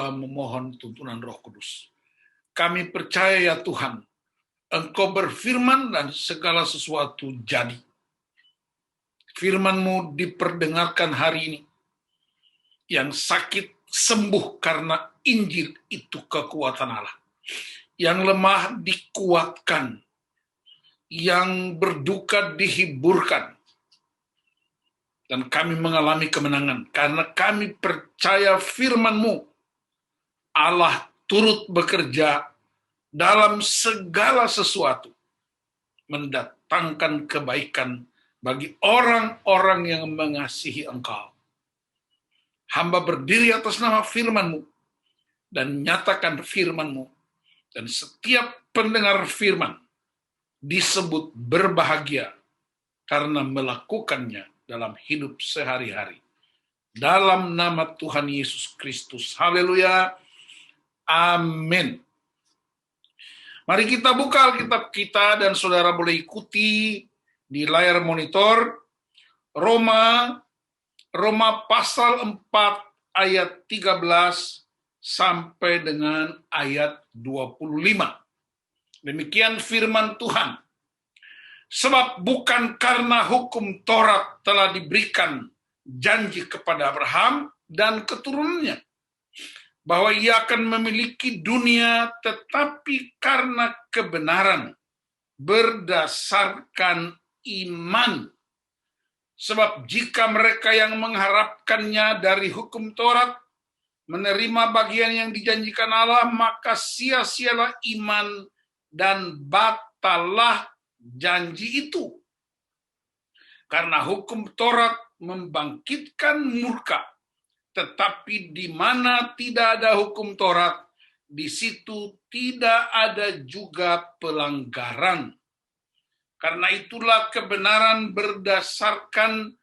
berdoa memohon tuntunan Roh Kudus. Kami percaya ya Tuhan, Engkau berfirman dan segala sesuatu jadi. Firman-Mu diperdengarkan hari ini. Yang sakit sembuh karena Injil itu kekuatan Allah. Yang lemah dikuatkan. Yang berduka dihiburkan. Dan kami mengalami kemenangan karena kami percaya firman-Mu. Allah turut bekerja dalam segala sesuatu, mendatangkan kebaikan bagi orang-orang yang mengasihi Engkau. Hamba berdiri atas nama firman-Mu dan nyatakan firman-Mu, dan setiap pendengar firman disebut berbahagia karena melakukannya dalam hidup sehari-hari. Dalam nama Tuhan Yesus Kristus. Haleluya. Amin. Mari kita buka Alkitab kita dan saudara boleh ikuti di layar monitor Roma pasal 4 ayat 13 sampai dengan ayat 25. Demikian firman Tuhan. Sebab bukan karena hukum Taurat telah diberikan janji kepada Abraham dan keturunannya, bahwa ia akan memiliki dunia, tetapi karena kebenaran berdasarkan iman. Sebab jika mereka yang mengharapkannya dari hukum Taurat menerima bagian yang dijanjikan Allah, maka sia-sialah iman dan batallah janji itu. Karena hukum Taurat membangkitkan murka, tetapi di mana tidak ada hukum Taurat, di situ tidak ada juga pelanggaran. Karena itulah kebenaran berdasarkan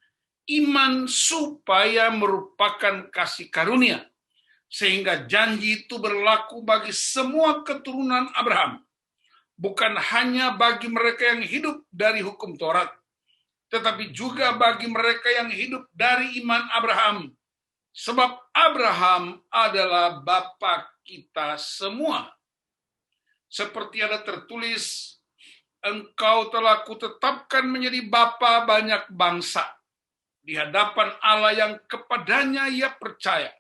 iman supaya merupakan kasih karunia, sehingga janji itu berlaku bagi semua keturunan Abraham, bukan hanya bagi mereka yang hidup dari hukum Taurat, tetapi juga bagi mereka yang hidup dari iman Abraham. Sebab Abraham adalah bapa kita semua. Seperti ada tertulis, Engkau telah kutetapkan menjadi bapa banyak bangsa di hadapan Allah yang kepadanya ia percaya,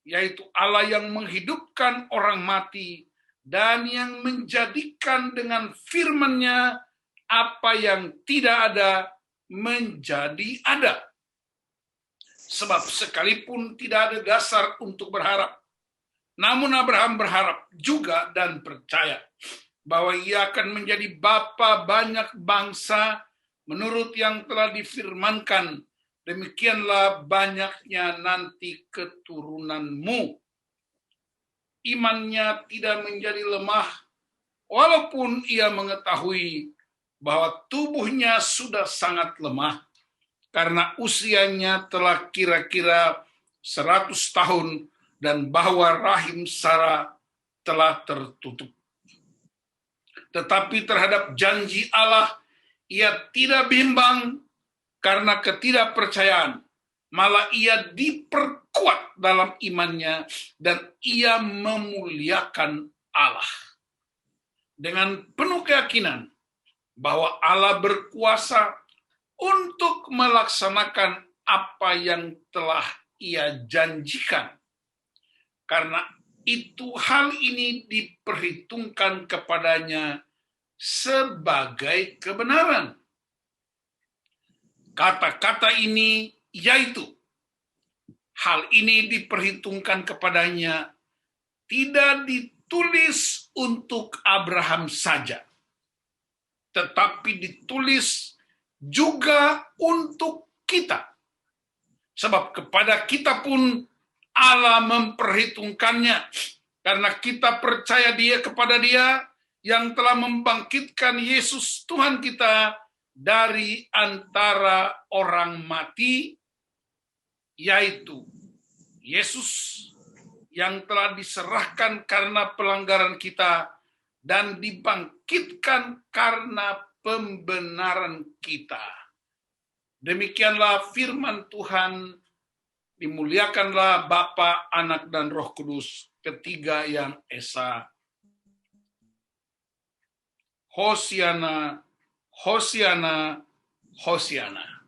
yaitu Allah yang menghidupkan orang mati dan yang menjadikan dengan firman-Nya apa yang tidak ada menjadi ada. Sebab sekalipun tidak ada dasar untuk berharap, namun Abraham berharap juga dan percaya bahwa ia akan menjadi bapa banyak bangsa menurut yang telah difirmankan, demikianlah banyaknya nanti keturunanmu. Imannya tidak menjadi lemah, walaupun ia mengetahui bahwa tubuhnya sudah sangat lemah, karena usianya telah kira-kira 100 tahun dan bahwa rahim Sarah telah tertutup. Tetapi terhadap janji Allah, ia tidak bimbang karena ketidakpercayaan. Malah ia diperkuat dalam imannya dan ia memuliakan Allah. Dengan penuh keyakinan bahwa Allah berkuasa untuk melaksanakan apa yang telah ia janjikan. Karena itu hal ini diperhitungkan kepadanya sebagai kebenaran. Kata-kata ini yaitu, hal ini diperhitungkan kepadanya tidak ditulis untuk Abraham saja, tetapi ditulis juga untuk kita. Sebab kepada kita pun Allah memperhitungkannya, karena kita percaya kepada Dia yang telah membangkitkan Yesus Tuhan kita dari antara orang mati, yaitu Yesus yang telah diserahkan karena pelanggaran kita dan dibangkitkan karena pembenaran kita. Demikianlah firman Tuhan. Dimuliakanlah Bapa, Anak, dan Roh Kudus, ketiga yang esa. Hosiana, Hosiana, Hosiana.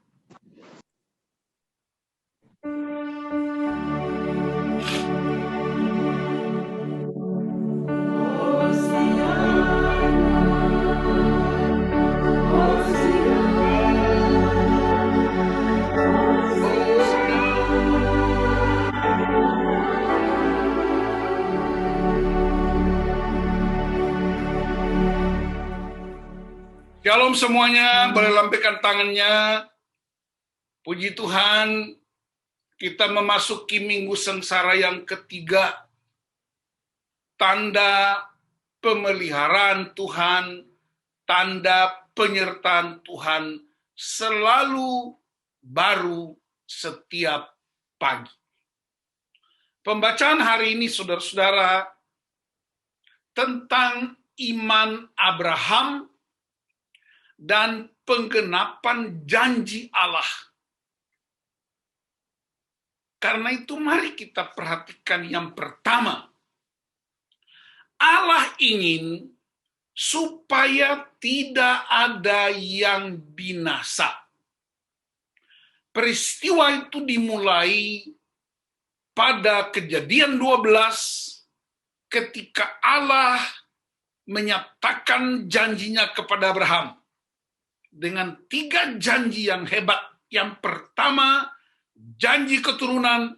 Shalom semuanya, boleh lambaikan tangannya. Puji Tuhan, kita memasuki minggu sengsara yang ketiga. Tanda pemeliharaan Tuhan, tanda penyertaan Tuhan selalu baru setiap pagi. Pembacaan hari ini, saudara-saudara, tentang iman Abraham dan penggenapan janji Allah. Karena itu mari kita perhatikan yang pertama. Allah ingin supaya tidak ada yang binasa. Peristiwa itu dimulai pada Kejadian 12 ketika Allah menyatakan janjinya kepada Abraham. Dengan 3 janji yang hebat. Yang pertama, janji keturunan.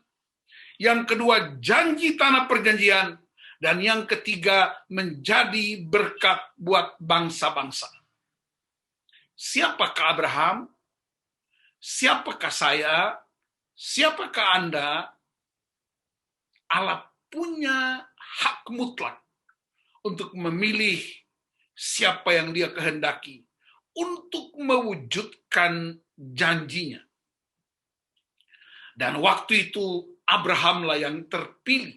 Yang kedua, janji tanah perjanjian. Dan yang ketiga, menjadi berkat buat bangsa-bangsa. Siapakah Abraham? Siapakah saya? Siapakah Anda? Allah punya hak mutlak untuk memilih siapa yang Dia kehendaki untuk mewujudkan janjinya. Dan waktu itu Abrahamlah yang terpilih.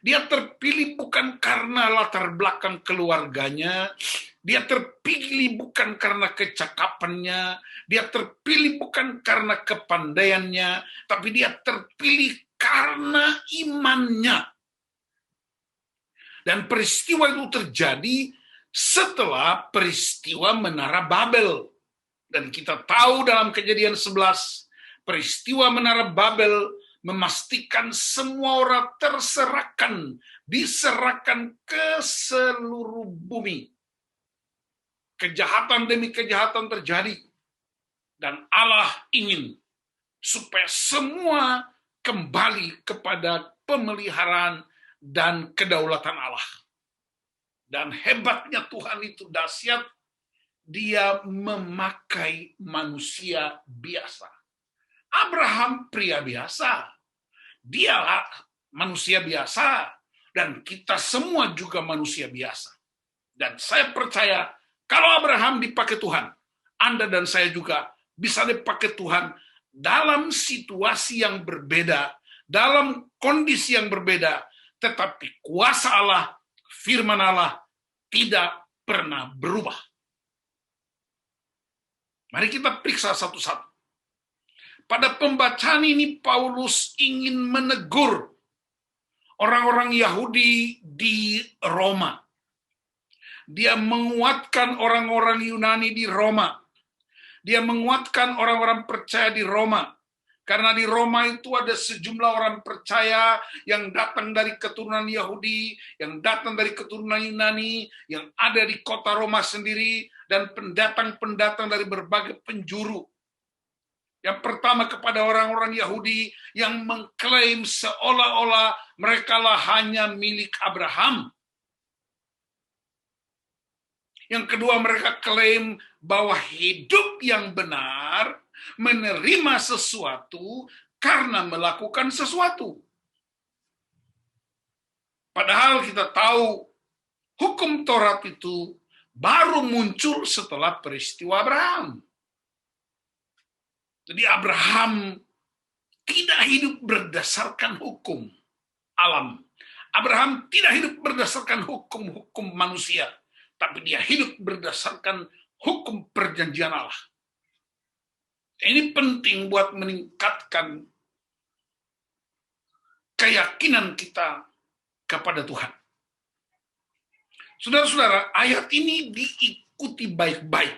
Dia terpilih bukan karena latar belakang keluarganya, dia terpilih bukan karena kecakapannya, dia terpilih bukan karena kepandaiannya, tapi dia terpilih karena imannya. Dan peristiwa itu terjadi setelah peristiwa Menara Babel. Dan kita tahu dalam Kejadian 11, peristiwa Menara Babel memastikan semua orang diserahkan ke seluruh bumi. Kejahatan demi kejahatan terjadi. Dan Allah ingin supaya semua kembali kepada pemeliharaan dan kedaulatan Allah. Dan hebatnya Tuhan itu dahsyat, Dia memakai manusia biasa. Abraham pria biasa, dialah manusia biasa, dan kita semua juga manusia biasa. Dan saya percaya, kalau Abraham dipakai Tuhan, Anda dan saya juga bisa dipakai Tuhan dalam situasi yang berbeda, dalam kondisi yang berbeda, tetapi kuasa Allah, firman Allah tidak pernah berubah. Mari kita periksa satu-satu. Pada pembacaan ini Paulus ingin menegur orang-orang Yahudi di Roma. Dia menguatkan orang-orang Yunani di Roma. Dia menguatkan orang-orang percaya di Roma. Karena di Roma itu ada sejumlah orang percaya yang datang dari keturunan Yahudi, yang datang dari keturunan Yunani, yang ada di kota Roma sendiri, dan pendatang-pendatang dari berbagai penjuru. Yang pertama kepada orang-orang Yahudi yang mengklaim seolah-olah merekalah hanya milik Abraham. Yang kedua, mereka klaim bahwa hidup yang benar menerima sesuatu karena melakukan sesuatu. Padahal kita tahu hukum Taurat itu baru muncul setelah peristiwa Abraham. Jadi Abraham tidak hidup berdasarkan hukum alam. Abraham tidak hidup berdasarkan hukum-hukum manusia, tapi dia hidup berdasarkan hukum perjanjian Allah. Ini penting buat meningkatkan keyakinan kita kepada Tuhan. Saudara-saudara, ayat ini diikuti baik-baik.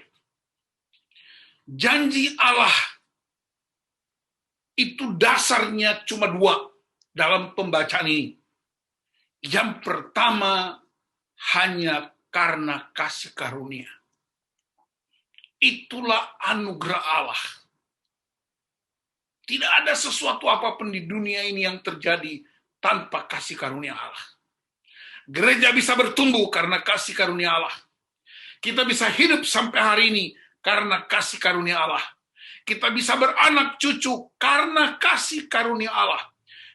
Janji Allah itu dasarnya cuma dua dalam pembacaan ini. Yang pertama, hanya karena kasih karunia. Itulah anugerah Allah. Tidak ada sesuatu apapun di dunia ini yang terjadi tanpa kasih karunia Allah. Gereja bisa bertumbuh karena kasih karunia Allah. Kita bisa hidup sampai hari ini karena kasih karunia Allah. Kita bisa beranak cucu karena kasih karunia Allah.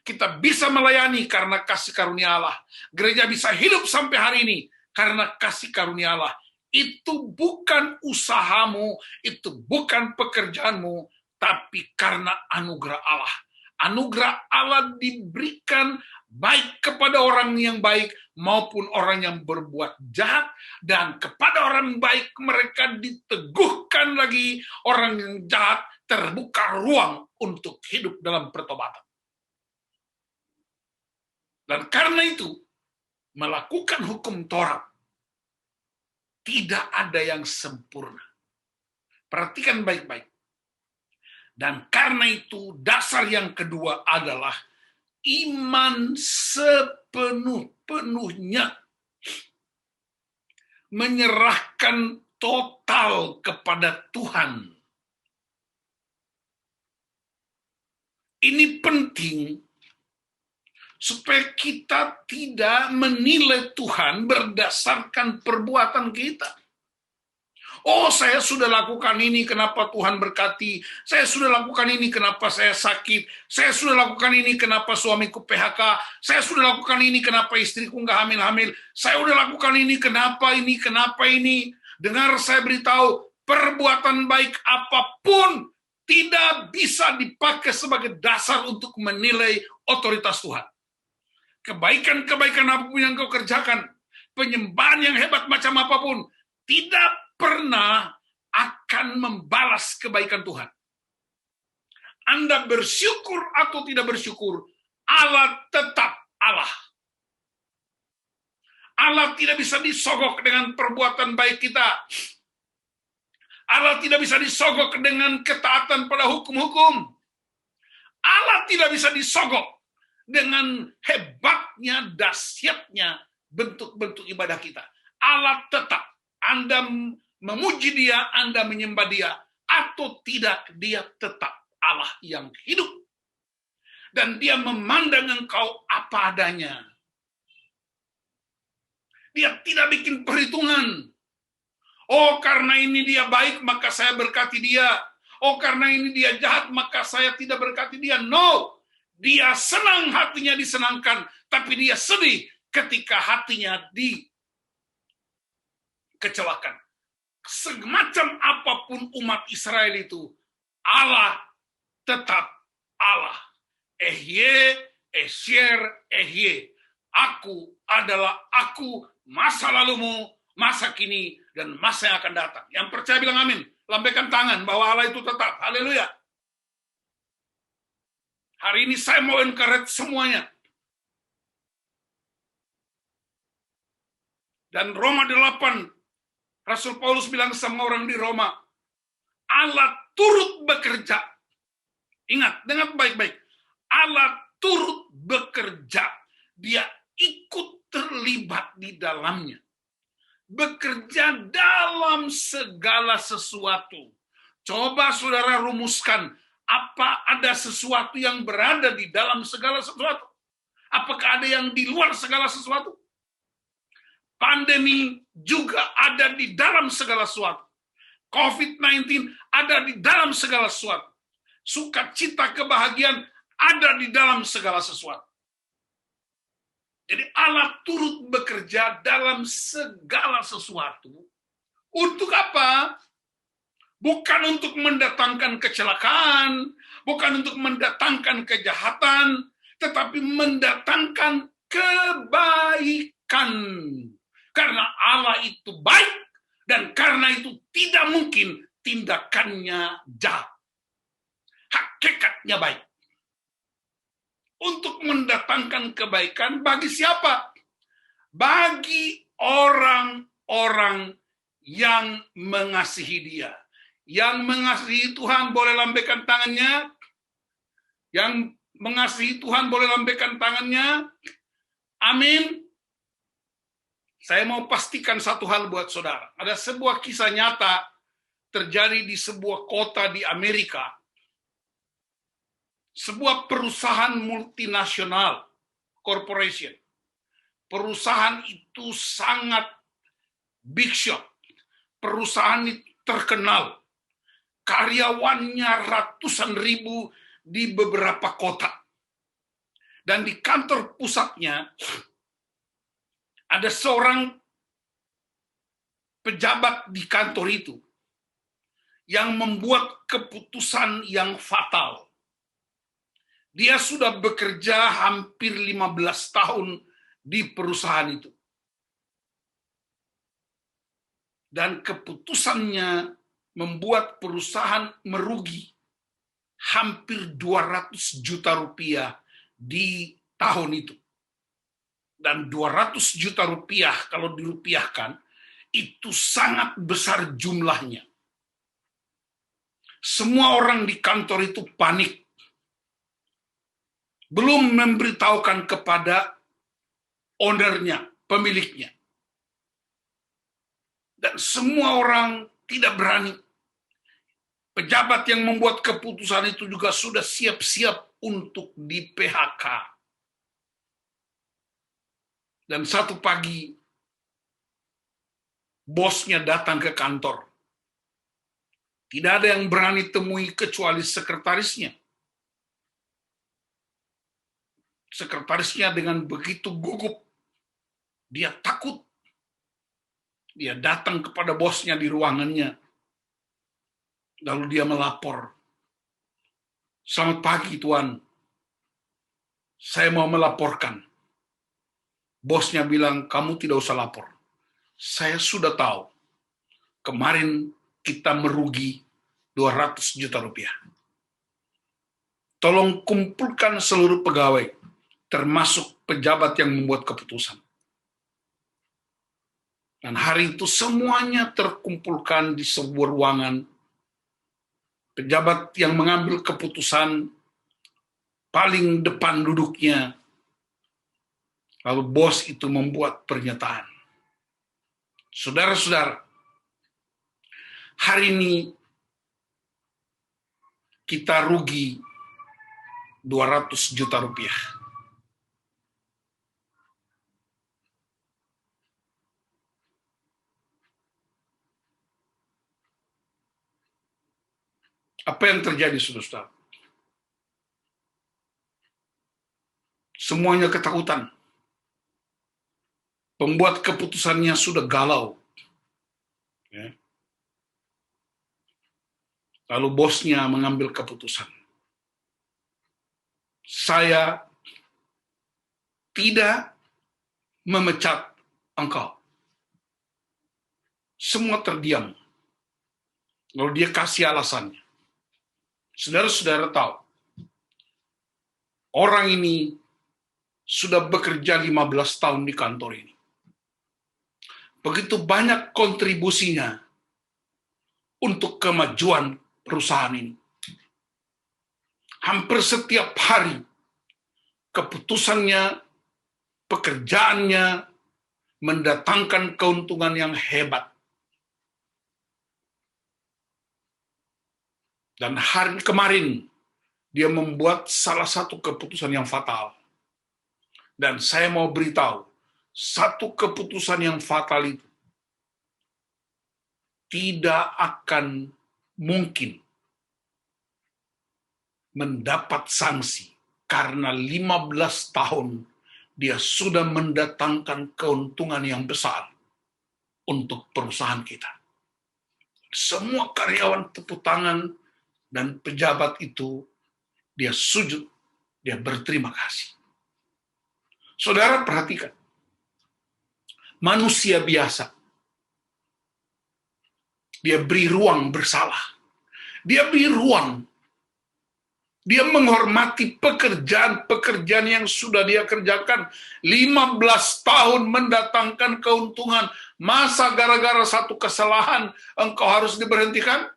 Kita bisa melayani karena kasih karunia Allah. Gereja bisa hidup sampai hari ini karena kasih karunia Allah. Itu bukan usahamu, itu bukan pekerjaanmu, tapi karena anugerah Allah. Anugerah Allah diberikan baik kepada orang yang baik maupun orang yang berbuat jahat, dan kepada orang baik mereka diteguhkan lagi, orang yang jahat terbuka ruang untuk hidup dalam pertobatan. Dan karena itu, melakukan hukum Taurat tidak ada yang sempurna. Perhatikan baik-baik. Dan karena itu, dasar yang kedua adalah iman sepenuh-penuhnya. Menyerahkan total kepada Tuhan. Ini penting supaya kita tidak menilai Tuhan berdasarkan perbuatan kita. Oh, saya sudah lakukan ini, kenapa Tuhan berkati? Saya sudah lakukan ini, kenapa saya sakit? Saya sudah lakukan ini, kenapa suamiku PHK? Saya sudah lakukan ini, kenapa istriku nggak hamil-hamil? Saya sudah lakukan ini, kenapa ini, kenapa ini? Dengar saya beritahu, perbuatan baik apapun tidak bisa dipakai sebagai dasar untuk menilai otoritas Tuhan. Kebaikan-kebaikan apapun yang kau kerjakan, penyembahan yang hebat macam apapun, tidak pernah akan membalas kebaikan Tuhan. Anda bersyukur atau tidak bersyukur, Allah tetap Allah. Allah tidak bisa disogok dengan perbuatan baik kita. Allah tidak bisa disogok dengan ketaatan pada hukum-hukum. Allah tidak bisa disogok dengan hebatnya, dahsyatnya bentuk-bentuk ibadah kita. Allah tetap. Anda memuji dia, Anda menyembah dia, atau tidak, dia tetap Allah yang hidup. Dan dia memandang engkau apa adanya. Dia tidak bikin perhitungan. Oh, karena ini dia baik, maka saya berkati dia. Oh, karena ini dia jahat, maka saya tidak berkati dia. No, dia senang hatinya disenangkan, tapi dia sedih ketika hatinya dikecewakan. Semacam apapun umat Israel itu, Allah tetap Allah. Ehye, esyer, ehye. Aku adalah aku, masa lalumu, masa kini, dan masa yang akan datang. Yang percaya bilang amin. Lambaikan tangan bahwa Allah itu tetap. Haleluya. Hari ini saya mau encourage semuanya. Dan Roma 8, Rasul Paulus bilang sama orang di Roma, Allah turut bekerja. Ingat, dengar baik-baik. Allah turut bekerja. Dia ikut terlibat di dalamnya. Bekerja dalam segala sesuatu. Coba saudara rumuskan, apa ada sesuatu yang berada di dalam segala sesuatu? Apakah ada yang di luar segala sesuatu? Pandemi juga ada di dalam segala sesuatu. COVID-19 ada di dalam segala sesuatu. Sukacita, kebahagiaan ada di dalam segala sesuatu. Jadi Allah turut bekerja dalam segala sesuatu. Untuk apa? Bukan untuk mendatangkan kecelakaan, bukan untuk mendatangkan kejahatan, tetapi mendatangkan kebaikan. Karena Allah itu baik, dan karena itu tidak mungkin tindakannya jahat. Hakikatnya baik. untuk mendatangkan kebaikan bagi siapa? Bagi orang-orang yang mengasihi Dia. Yang mengasihi Tuhan boleh lambaikan tangannya. Yang mengasihi Tuhan boleh lambaikan tangannya. Amin. Saya mau pastikan satu hal buat saudara. Ada sebuah kisah nyata terjadi di sebuah kota di Amerika. Sebuah perusahaan multinasional, corporation. Perusahaan itu sangat big shot. Perusahaan itu terkenal. Karyawannya ratusan ribu di beberapa kota. Dan di kantor pusatnya ada seorang pejabat di kantor itu yang membuat keputusan yang fatal. Dia sudah bekerja hampir 15 tahun di perusahaan itu. Dan keputusannya membuat perusahaan merugi hampir 200 juta rupiah di tahun itu. Dan 200 juta rupiah kalau dirupiahkan, itu sangat besar jumlahnya. Semua orang di kantor itu panik. Belum memberitahukan kepada ownernya, pemiliknya. Dan semua orang tidak berani. Pejabat yang membuat keputusan itu juga sudah siap-siap untuk di PHK. Dan satu pagi, bosnya datang ke kantor. Tidak ada yang berani temui kecuali sekretarisnya. Sekretarisnya dengan begitu gugup, dia takut. Dia datang kepada bosnya di ruangannya. Lalu dia melapor. Selamat pagi, Tuan. Saya mau melaporkan. Bosnya bilang, kamu tidak usah lapor. Saya sudah tahu. Kemarin kita merugi 200 juta rupiah. Tolong kumpulkan seluruh pegawai, termasuk pejabat yang membuat keputusan. Dan hari itu semuanya terkumpulkan di sebuah ruangan. Pejabat yang mengambil keputusan paling depan duduknya. Lalu bos itu membuat pernyataan. Saudara-saudara, hari ini kita rugi 200 juta rupiah. Apa yang terjadi, saudara-saudara? Semuanya ketakutan. Pembuat keputusannya sudah galau. Ya. Lalu bosnya mengambil keputusan. Saya tidak memecat engkau. Semua terdiam. Lalu dia kasih alasannya. Saudara-saudara tahu, orang ini sudah bekerja 15 tahun di kantor ini. Begitu banyak kontribusinya untuk kemajuan perusahaan ini. Hampir setiap hari, keputusannya, pekerjaannya, mendatangkan keuntungan yang hebat. Dan hari kemarin, dia membuat salah satu keputusan yang fatal. Dan saya mau beritahu, satu keputusan yang fatal itu tidak akan mungkin mendapat sanksi karena 15 tahun dia sudah mendatangkan keuntungan yang besar untuk perusahaan kita. Semua karyawan tepuk tangan dan pejabat itu dia sujud, dia berterima kasih. Saudara perhatikan, manusia biasa, dia beri ruang bersalah. Dia beri ruang Dia menghormati pekerjaan-pekerjaan yang sudah dia kerjakan. 15 tahun mendatangkan keuntungan. Masa gara-gara satu kesalahan engkau harus diberhentikan?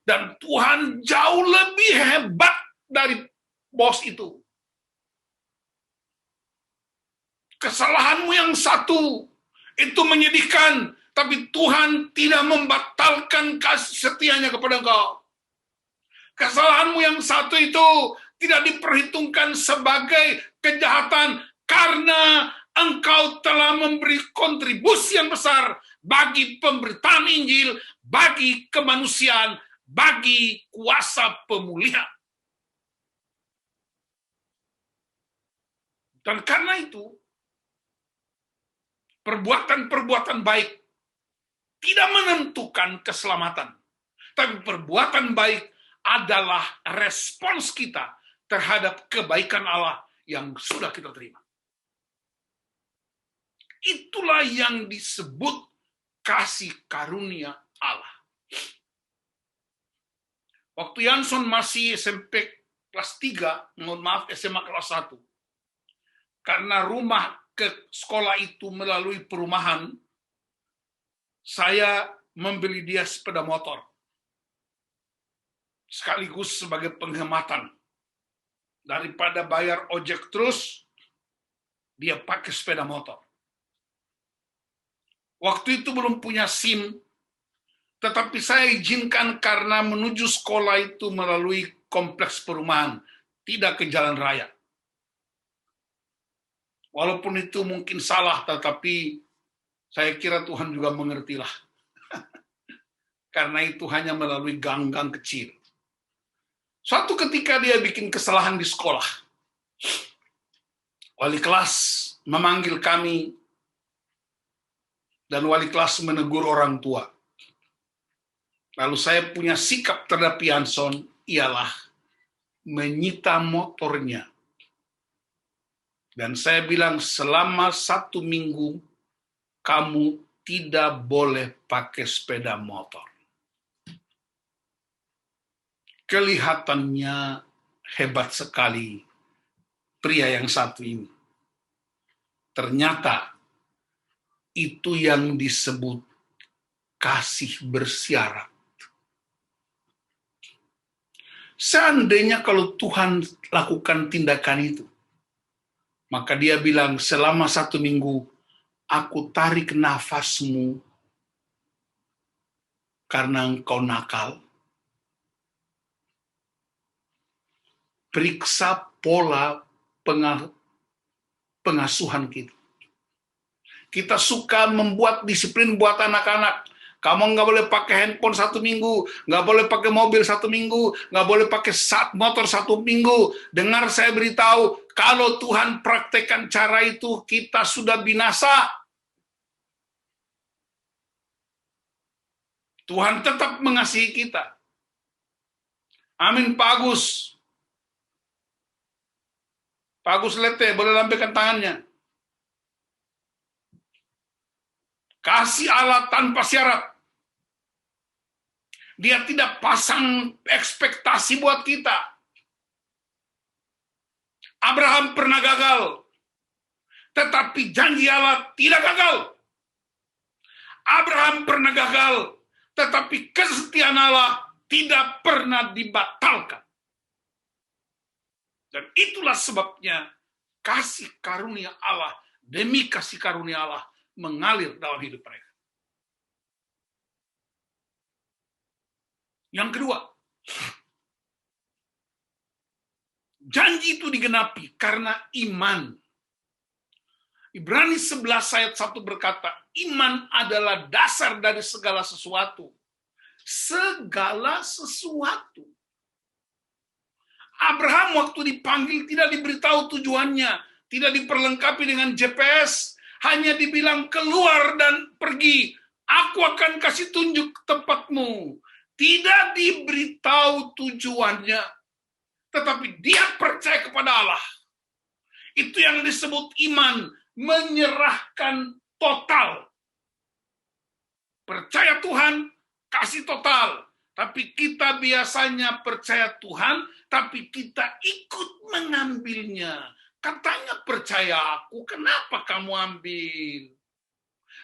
Dan Tuhan jauh lebih hebat dari bos itu. Kesalahanmu yang satu itu menyedihkan, tapi Tuhan tidak membatalkan kasih setianya kepada engkau. Kesalahanmu yang satu itu tidak diperhitungkan sebagai kejahatan karena engkau telah memberi kontribusi yang besar bagi pemberitaan Injil, bagi kemanusiaan, bagi kuasa pemulihan. Dan karena itu, perbuatan-perbuatan baik tidak menentukan keselamatan, tapi perbuatan baik adalah respons kita terhadap kebaikan Allah yang sudah kita terima. Itulah yang disebut kasih karunia Allah. Waktu Yanson masih SMP kelas 3, SMA kelas 1, karena rumah ke sekolah itu melalui perumahan, saya membeli dia sepeda motor. Sekaligus sebagai penghematan. Daripada bayar ojek terus, dia pakai sepeda motor. Waktu itu belum punya SIM, tetapi saya izinkan karena menuju sekolah itu melalui kompleks perumahan, tidak ke jalan raya. Walaupun itu mungkin salah, tetapi saya kira Tuhan juga mengertilah. Karena itu hanya melalui gang-gang kecil. Suatu ketika dia bikin kesalahan di sekolah. Wali kelas memanggil kami, dan wali kelas menegur orang tua. Lalu saya punya sikap terhadap Yanson ialah menyita motornya. Dan saya bilang selama 1 minggu kamu tidak boleh pakai sepeda motor. Kelihatannya hebat sekali pria yang satu ini. Ternyata itu yang disebut kasih bersyarat. Seandainya kalau Tuhan lakukan tindakan itu, maka dia bilang selama 1 minggu aku tarik nafasmu karena engkau nakal. Periksa pola pengasuhan kita. Kita suka membuat disiplin buat anak-anak. Kamu nggak boleh pakai handphone 1 minggu, nggak boleh pakai mobil 1 minggu, nggak boleh pakai motor 1 minggu. Dengar saya beritahu, kalau Tuhan praktekkan cara itu, kita sudah binasa. Tuhan tetap mengasihi kita. Amin, Pak Agus. Pak Agus Lete, boleh lambaikan tangannya. Kasih Allah tanpa syarat. Dia tidak pasang ekspektasi buat kita. Abraham pernah gagal, tetapi janji Allah tidak gagal. Abraham pernah gagal, tetapi kesetiaan Allah tidak pernah dibatalkan. Dan itulah sebabnya kasih karunia Allah, demi kasih karunia Allah, mengalir dalam hidup mereka. Yang kedua, janji itu digenapi karena iman. Ibrani 11 ayat 1 berkata, iman adalah dasar dari segala sesuatu. Segala sesuatu. Abraham waktu dipanggil tidak diberitahu tujuannya, tidak diperlengkapi dengan GPS, hanya dibilang keluar dan pergi. Aku akan kasih tunjuk tempatmu. Tidak diberitahu tujuannya, tetapi dia percaya kepada Allah. Itu yang disebut iman, menyerahkan total. Percaya Tuhan, kasih total. Tapi kita biasanya percaya Tuhan, tapi kita ikut mengambilnya. Katanya percaya aku, kenapa kamu ambil?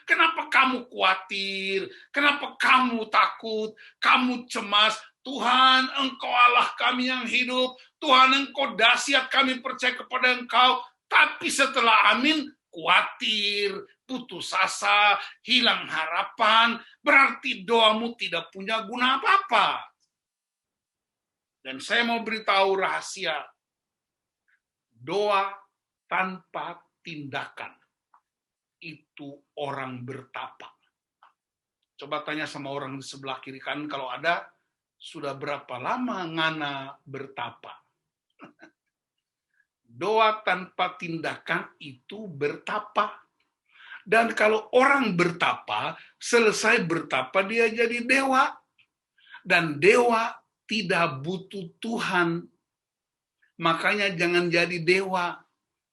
Kenapa kamu khawatir? Kenapa kamu takut? Kamu cemas? Tuhan, Engkau Allah kami yang hidup. Tuhan, Engkau dahsyat, kami percaya kepada Engkau. Tapi setelah amin, khawatir, putus asa, hilang harapan, berarti doamu tidak punya guna apa-apa. Dan saya mau beritahu rahasia, doa tanpa tindakan itu orang bertapa. Coba tanya sama orang di sebelah kiri kanan, kalau ada, sudah berapa lama ngana bertapa? Doa tanpa tindakan itu bertapa. Dan kalau orang bertapa, selesai bertapa dia jadi dewa. Dan dewa tidak butuh Tuhan. Makanya jangan jadi dewa.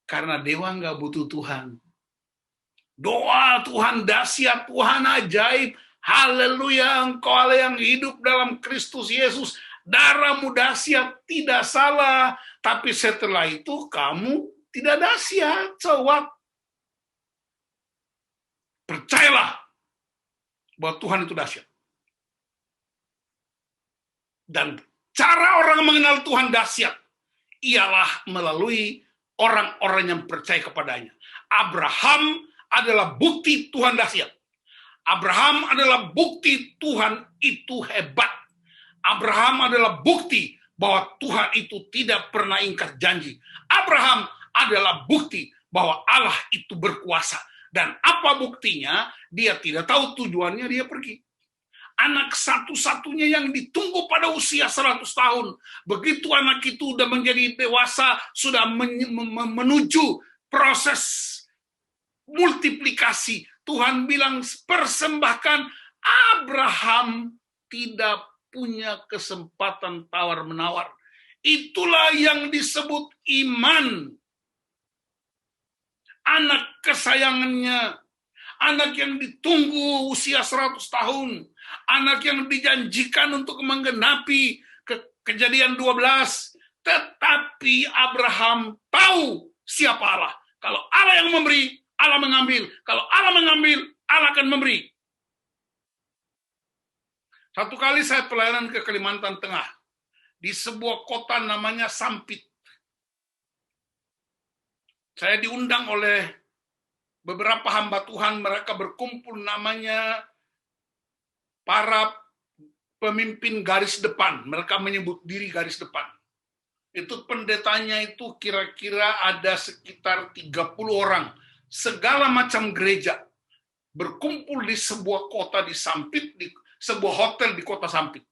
Karena dewa nggak butuh Tuhan. Doa Tuhan dahsyat, Tuhan ajaib. Haleluya, Engkau Allah yang hidup dalam Kristus Yesus. Darahmu dahsyat, tidak salah. Tapi setelah itu kamu tidak dahsyat. So what? Percayalah bahwa Tuhan itu dahsyat. Dan cara orang mengenal Tuhan dahsyat ialah melalui orang-orang yang percaya kepadanya. Abraham adalah bukti Tuhan dahsyat. Abraham adalah bukti Tuhan itu hebat. Abraham adalah bukti bahwa Tuhan itu tidak pernah ingkar janji. Abraham adalah bukti bahwa Allah itu berkuasa. Dan apa buktinya? Dia tidak tahu tujuannya, dia pergi. Anak satu-satunya yang ditunggu pada usia 100 tahun. Begitu anak itu sudah menjadi dewasa, sudah menuju proses multiplikasi. Tuhan bilang, persembahkan. Abraham tidak punya kesempatan tawar-menawar. Itulah yang disebut iman. Anak kesayangannya, anak yang ditunggu usia 100 tahun, anak yang dijanjikan untuk menggenapi Kejadian 12. Tetapi Abraham tahu siapa Allah. Kalau Allah yang memberi, Allah mengambil. Kalau Allah mengambil, Allah akan memberi. Satu kali saya pelayanan ke Kalimantan Tengah, di sebuah kota namanya Sampit. Saya diundang oleh beberapa hamba Tuhan, mereka berkumpul namanya para pemimpin garis depan. Mereka menyebut diri garis depan. Itu pendetanya itu kira-kira ada sekitar 30 orang. Segala macam gereja berkumpul di sebuah kota di Sampit, di sebuah hotel di kota Sampit.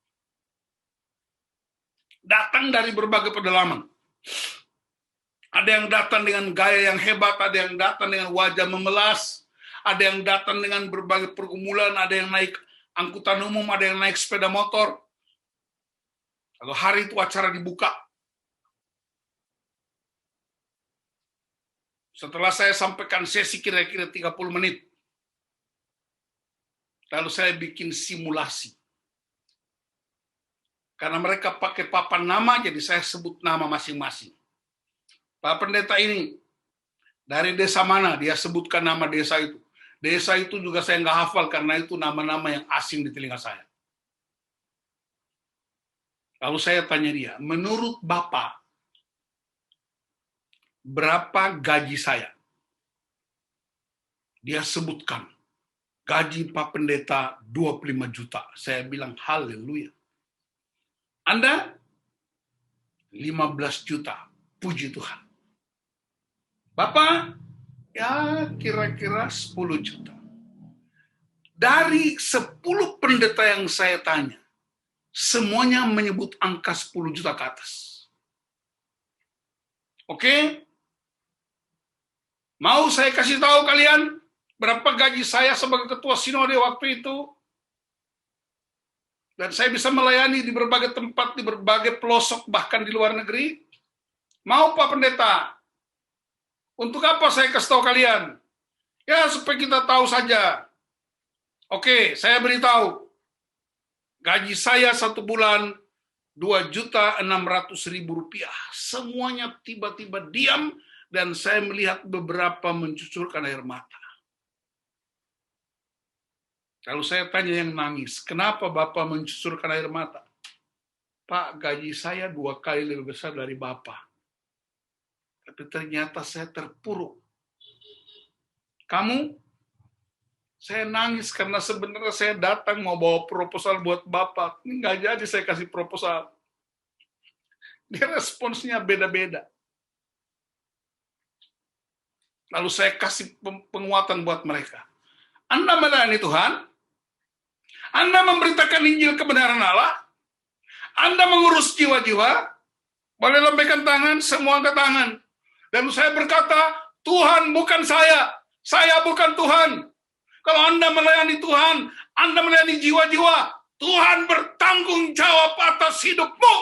Datang dari berbagai pedalaman. Ada yang datang dengan gaya yang hebat, ada yang datang dengan wajah memelas, ada yang datang dengan berbagai pergumulan, ada yang naik angkutan umum, ada yang naik sepeda motor. Lalu hari itu acara dibuka. Setelah saya sampaikan sesi kira-kira 30 menit, lalu saya bikin simulasi. Karena mereka pakai papan nama, jadi saya sebut nama masing-masing. Pak pendeta ini, dari desa mana? Dia sebutkan nama desa itu. Desa itu juga saya nggak hafal, karena itu nama-nama yang asing di telinga saya. Lalu saya tanya dia, menurut Bapak, berapa gaji saya? Dia sebutkan, gaji Pak Pendeta 25 juta. Saya bilang, haleluya. Anda 15 juta, puji Tuhan. Bapak, ya kira-kira 10 juta. Dari 10 pendeta yang saya tanya, semuanya menyebut angka 10 juta ke atas. Oke? Mau saya kasih tahu kalian berapa gaji saya sebagai ketua sinode waktu itu? Dan saya bisa melayani di berbagai tempat, di berbagai pelosok, bahkan di luar negeri. Mau Pak Pendeta? Untuk apa saya kasih tahu kalian? Ya, supaya kita tahu saja. Oke, saya beritahu. Gaji saya 1 bulan Rp2.600.000. Semuanya tiba-tiba diam dan saya melihat beberapa mencucurkan air mata. Lalu saya tanya yang nangis, kenapa Bapak mencucurkan air mata? Pak, gaji saya 2 kali lebih besar dari Bapak. Tapi ternyata saya terpuruk. Kamu? Saya nangis karena sebenarnya saya datang mau bawa proposal buat Bapak. Ini nggak jadi saya kasih proposal. Dia responsnya beda-beda. Lalu saya kasih penguatan buat mereka. Anda melayani Tuhan, Anda memberitakan Injil kebenaran Allah, Anda mengurus jiwa-jiwa, boleh lambaikan tangan, semua angkat tangan. Dan saya berkata, Tuhan bukan saya bukan Tuhan. Kalau Anda melayani Tuhan, Anda melayani jiwa-jiwa, Tuhan bertanggung jawab atas hidupmu.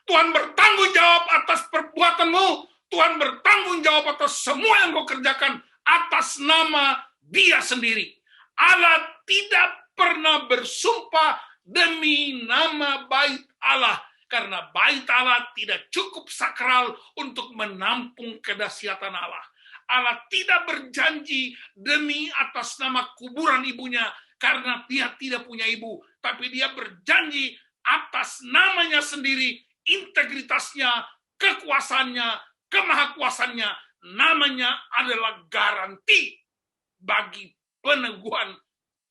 Tuhan bertanggung jawab atas perbuatanmu. Tuhan bertanggung jawab atas semua yang kau kerjakan atas nama Dia sendiri. Allah tidak pernah bersumpah demi nama bait Allah. Karena bait Allah tidak cukup sakral untuk menampung kedahsyatan Allah. Allah tidak berjanji demi atas nama kuburan ibunya karena dia tidak punya ibu. Tapi dia berjanji atas namanya sendiri, integritasnya, kekuasaannya, kemahakuasaannya. Namanya adalah garansi bagi peneguhan,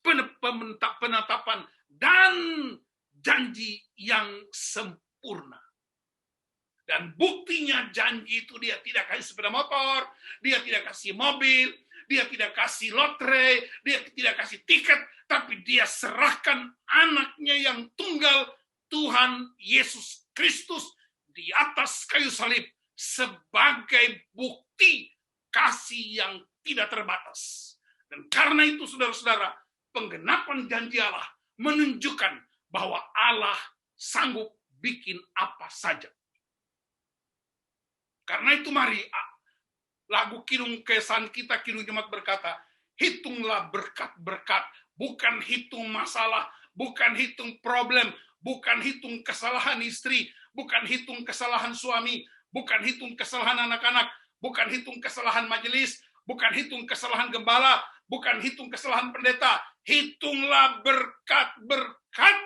penetapan, dan janji yang sempurna. Dan buktinya janji itu dia tidak kasih sepeda motor, dia tidak kasih mobil, dia tidak kasih lotre, dia tidak kasih tiket, tapi dia serahkan anaknya yang tunggal, Tuhan Yesus Kristus di atas kayu salib sebagai bukti kasih yang tidak terbatas. Dan karena itu saudara-saudara, penggenapan janji Allah menunjukkan bahwa Allah sanggup bikin apa saja. Karena itu mari, lagu Kidung Kesan kita, Kidung Jemaat berkata, hitunglah berkat-berkat, bukan hitung masalah, bukan hitung problem, bukan hitung kesalahan istri, bukan hitung kesalahan suami, bukan hitung kesalahan anak-anak, bukan hitung kesalahan majelis, bukan hitung kesalahan gembala, bukan hitung kesalahan pendeta, hitunglah berkat-berkat,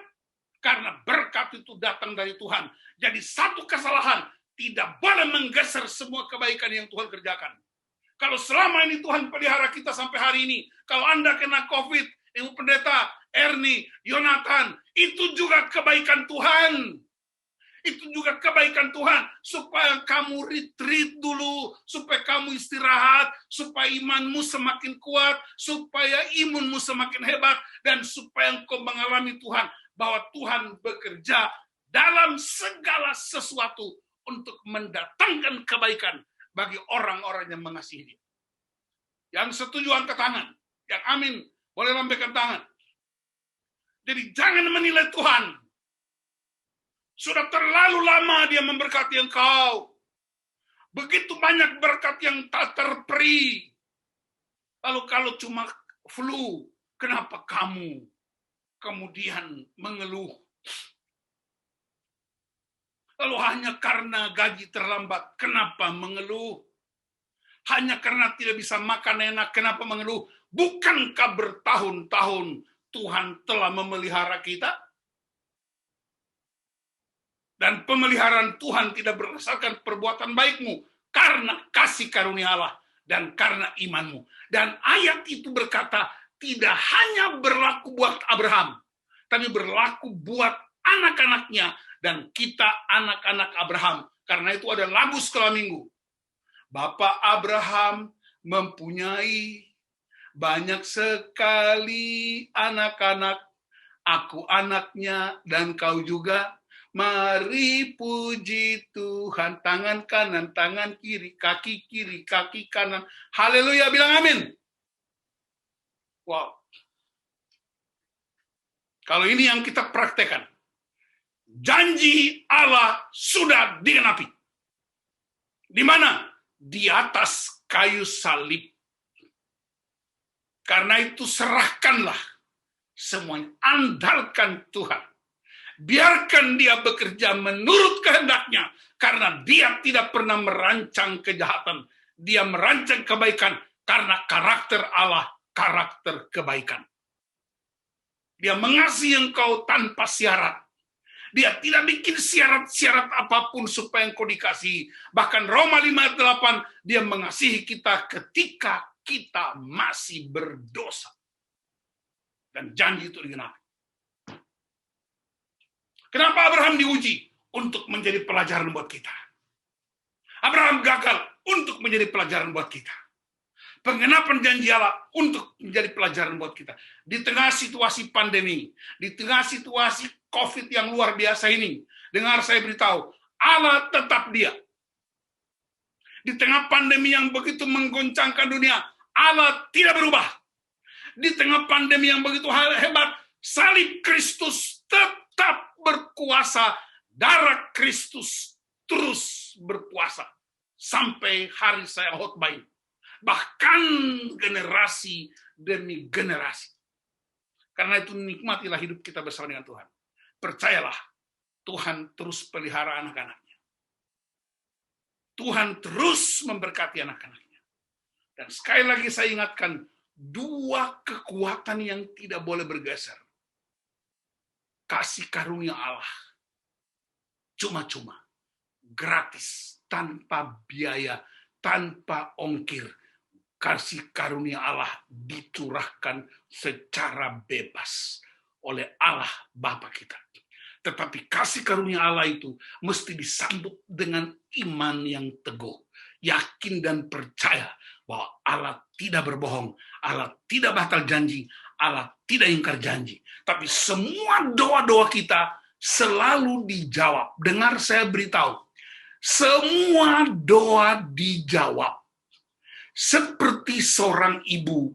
karena berkat itu datang dari Tuhan. Jadi satu kesalahan tidak boleh menggeser semua kebaikan yang Tuhan kerjakan. Kalau selama ini Tuhan pelihara kita sampai hari ini, kalau Anda kena COVID, Ibu Pendeta, Ernie, Yonatan, itu juga kebaikan Tuhan. Itu juga kebaikan Tuhan, supaya kamu retreat dulu, supaya kamu istirahat, supaya imanmu semakin kuat, supaya imunmu semakin hebat, dan supaya engkau mengalami Tuhan, bahwa Tuhan bekerja dalam segala sesuatu untuk mendatangkan kebaikan bagi orang-orang yang mengasihi Dia. Yang setuju angkat tangan, yang amin boleh lambaikan tangan. Jadi jangan menilai Tuhan. Sudah terlalu lama Dia memberkati engkau. Begitu banyak berkat yang tak terperi. Lalu kalau cuma flu, kenapa kamu kemudian mengeluh? Lalu hanya karena gaji terlambat, kenapa mengeluh? Hanya karena tidak bisa makan enak, kenapa mengeluh? Bukankah bertahun-tahun Tuhan telah memelihara kita? Dan pemeliharaan Tuhan tidak berdasarkan perbuatan baikmu, karena kasih karunia Allah dan karena imanmu. Dan ayat itu berkata, tidak hanya berlaku buat Abraham, tapi berlaku buat anak-anaknya, dan kita anak-anak Abraham. Karena itu ada lagu sekolah minggu. Bapak Abraham mempunyai banyak sekali anak-anak, aku anaknya dan kau juga. Mari puji Tuhan, tangan kanan, tangan kiri, kaki kanan. Haleluya, bilang amin. Wow. Kalau ini yang kita praktekkan, janji Allah sudah digenapi. Di mana? Di atas kayu salib. Karena itu serahkanlah semuanya. Andalkan Tuhan. Biarkan dia bekerja menurut kehendaknya, karena dia tidak pernah merancang kejahatan. Dia merancang kebaikan, karena karakter Allah, karakter kebaikan. Dia mengasihi engkau tanpa syarat. Dia tidak bikin syarat-syarat apapun supaya engkau dikasihi. Bahkan Roma 5 ayat 8, dia mengasihi kita ketika kita masih berdosa. Dan janji itu digenapi. Kenapa Abraham diuji? Untuk menjadi pelajaran buat kita. Abraham gagal untuk menjadi pelajaran buat kita. Penggenapan janji Allah untuk menjadi pelajaran buat kita. Di tengah situasi pandemi, di tengah situasi COVID yang luar biasa ini, dengar saya beritahu, Allah tetap dia. Di tengah pandemi yang begitu menggoncangkan dunia, Allah tidak berubah. Di tengah pandemi yang begitu hebat, salib Kristus tetap berkuasa, darah Kristus terus berkuasa sampai hari saya khotbah ini. Bahkan generasi demi generasi. Karena itu nikmatilah hidup kita bersama dengan Tuhan. Percayalah, Tuhan terus pelihara anak-anaknya. Tuhan terus memberkati anak-anaknya. Dan sekali lagi saya ingatkan, dua kekuatan yang tidak boleh bergeser. Kasih karunia Allah. Cuma-cuma. Gratis. Tanpa biaya. Tanpa ongkir. Kasih karunia Allah dicurahkan secara bebas oleh Allah Bapa kita. Tetapi kasih karunia Allah itu mesti disambut dengan iman yang teguh, yakin dan percaya bahwa Allah tidak berbohong, Allah tidak batal janji, Allah tidak ingkar janji. Tapi semua doa-doa kita selalu dijawab. Dengar saya beritahu, semua doa dijawab. Seperti seorang ibu,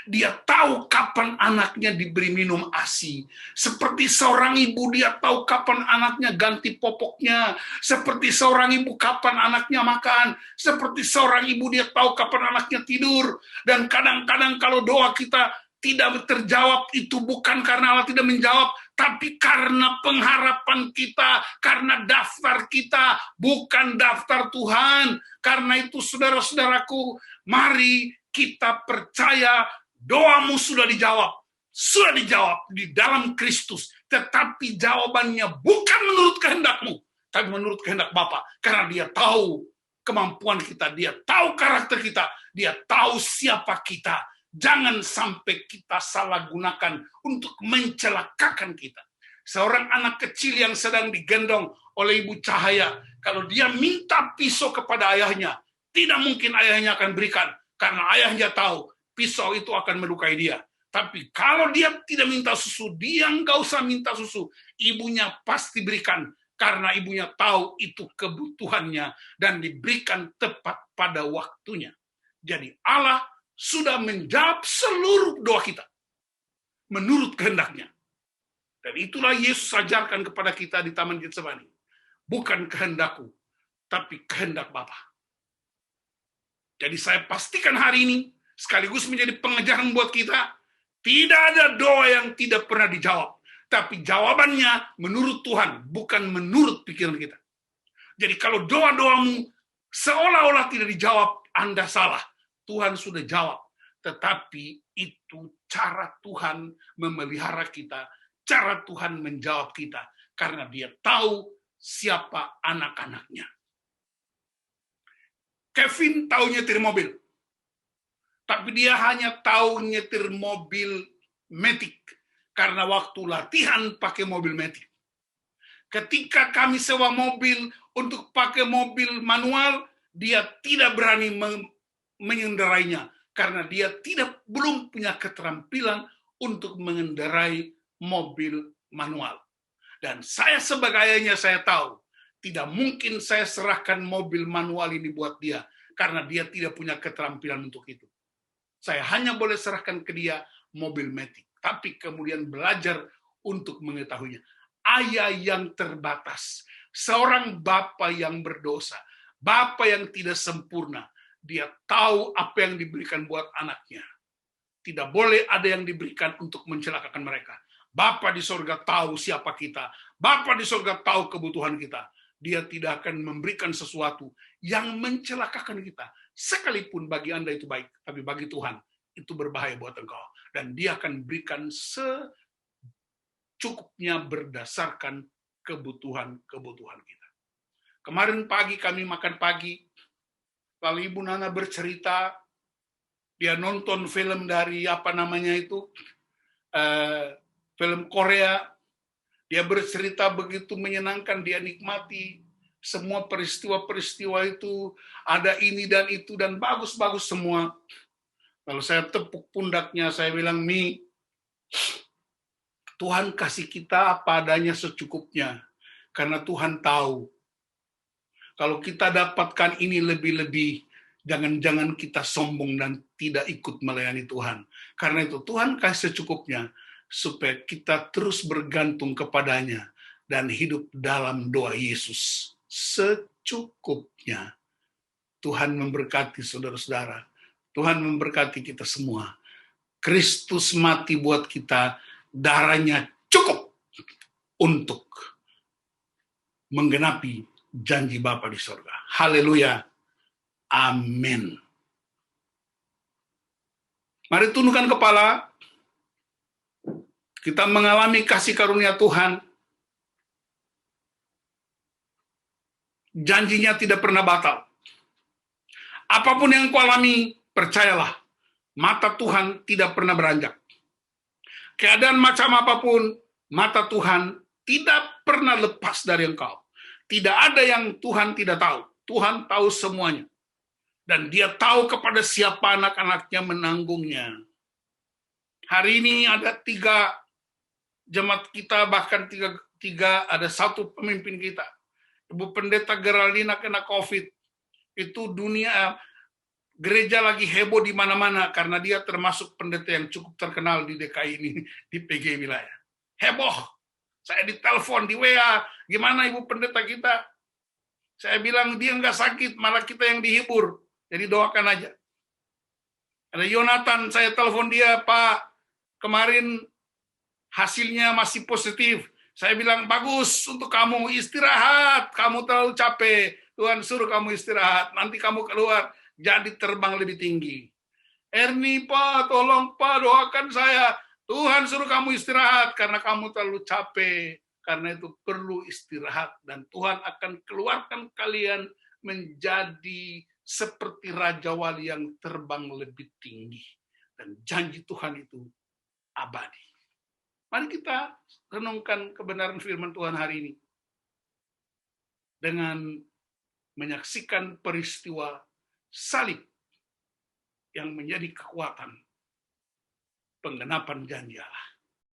dia tahu kapan anaknya diberi minum ASI. Seperti seorang ibu, dia tahu kapan anaknya ganti popoknya. Seperti seorang ibu, kapan anaknya makan. Seperti seorang ibu, dia tahu kapan anaknya tidur. Dan kadang-kadang kalau doa kita tidak terjawab, itu bukan karena Allah tidak menjawab, tapi karena pengharapan kita, karena daftar kita bukan daftar Tuhan. Karena itu saudara-saudaraku, mari kita percaya doamu sudah dijawab di dalam Kristus. Tetapi jawabannya bukan menurut kehendakmu, tapi menurut kehendak Bapa. Karena dia tahu kemampuan kita, dia tahu karakter kita, dia tahu siapa kita. Jangan sampai kita salah gunakan untuk mencelakakan kita. Seorang anak kecil yang sedang digendong oleh ibu Cahaya, kalau dia minta pisau kepada ayahnya, tidak mungkin ayahnya akan berikan, karena ayahnya tahu pisau itu akan melukai dia. Tapi kalau dia tidak minta susu, dia nggak usah minta susu, ibunya pasti berikan, karena ibunya tahu itu kebutuhannya dan diberikan tepat pada waktunya. Jadi Allah sudah menjawab seluruh doa kita menurut kehendaknya. Dan itulah Yesus ajarkan kepada kita di Taman Getsemani. Bukan kehendakku, tapi kehendak Bapa. Jadi saya pastikan hari ini, sekaligus menjadi pengejaran buat kita, tidak ada doa yang tidak pernah dijawab. Tapi jawabannya menurut Tuhan, bukan menurut pikiran kita. Jadi kalau doa-doamu seolah-olah tidak dijawab, Anda salah. Tuhan sudah jawab, tetapi itu cara Tuhan memelihara kita, cara Tuhan menjawab kita, karena dia tahu siapa anak-anaknya. Kevin tahu nyetir mobil, tapi dia hanya tahu nyetir mobil Matic, karena waktu latihan pakai mobil Matic. Ketika kami sewa mobil untuk pakai mobil manual, dia tidak berani mengendarainya karena dia belum punya keterampilan untuk mengendarai mobil manual. Dan saya sebagai ayahnya, saya tahu tidak mungkin saya serahkan mobil manual ini buat dia karena dia tidak punya keterampilan untuk itu. Saya hanya boleh serahkan ke dia mobil Matic, tapi kemudian belajar untuk mengetahuinya. Ayah yang terbatas, seorang bapa yang berdosa, bapa yang tidak sempurna, dia tahu apa yang diberikan buat anaknya. Tidak boleh ada yang diberikan untuk mencelakakan mereka. Bapa di sorga tahu siapa kita. Bapa di sorga tahu kebutuhan kita. Dia tidak akan memberikan sesuatu yang mencelakakan kita. Sekalipun bagi Anda itu baik, tapi bagi Tuhan itu berbahaya buat engkau. Dan dia akan berikan secukupnya berdasarkan kebutuhan-kebutuhan kita. Kemarin pagi kami makan pagi, lalu Ibu Nana bercerita, dia nonton film dari film Korea. Dia bercerita begitu menyenangkan, dia nikmati semua peristiwa-peristiwa itu, ada ini dan itu, dan bagus-bagus semua. Lalu saya tepuk pundaknya, saya bilang, Mi, Tuhan kasih kita apa adanya secukupnya, karena Tuhan tahu, kalau kita dapatkan ini lebih-lebih, jangan-jangan kita sombong dan tidak ikut melayani Tuhan. Karena itu Tuhan kasih secukupnya, supaya kita terus bergantung kepadanya dan hidup dalam doa Yesus. Secukupnya. Tuhan memberkati saudara-saudara. Tuhan memberkati kita semua. Kristus mati buat kita, darahnya cukup untuk menggenapi janji Bapa di sorga. Haleluya. Amin. Mari tundukkan kepala. Kita mengalami kasih karunia Tuhan. Janjinya tidak pernah batal. Apapun yang kau alami, percayalah, mata Tuhan tidak pernah beranjak. Keadaan macam apapun, mata Tuhan tidak pernah lepas dari engkau. Tidak ada yang Tuhan tidak tahu. Tuhan tahu semuanya. Dan dia tahu kepada siapa anak-anaknya menanggungnya. Hari ini ada 3 jemaat kita, bahkan tiga ada 1 pemimpin kita. Ibu Pendeta Geraldina kena COVID. Itu dunia, gereja lagi heboh di mana-mana, karena dia termasuk pendeta yang cukup terkenal di DKI ini, di PG wilayah. Heboh. Saya ditelepon, di WA, gimana Ibu Pendeta kita? Saya bilang, dia nggak sakit, malah kita yang dihibur. Jadi doakan aja. Ada Yonatan, saya telepon dia, Pak, kemarin hasilnya masih positif. Saya bilang, bagus untuk kamu, istirahat. Kamu terlalu capek. Tuhan suruh kamu istirahat. Nanti kamu keluar, jadi terbang lebih tinggi. Ernie, Pak, tolong Pak, doakan saya. Tuhan suruh kamu istirahat, karena kamu terlalu capek. Karena itu perlu istirahat. Dan Tuhan akan keluarkan kalian menjadi seperti Raja Wali yang terbang lebih tinggi. Dan janji Tuhan itu abadi. Mari kita renungkan kebenaran firman Tuhan hari ini. Dengan menyaksikan peristiwa salib yang menjadi kekuatan penggenapan janji Allah.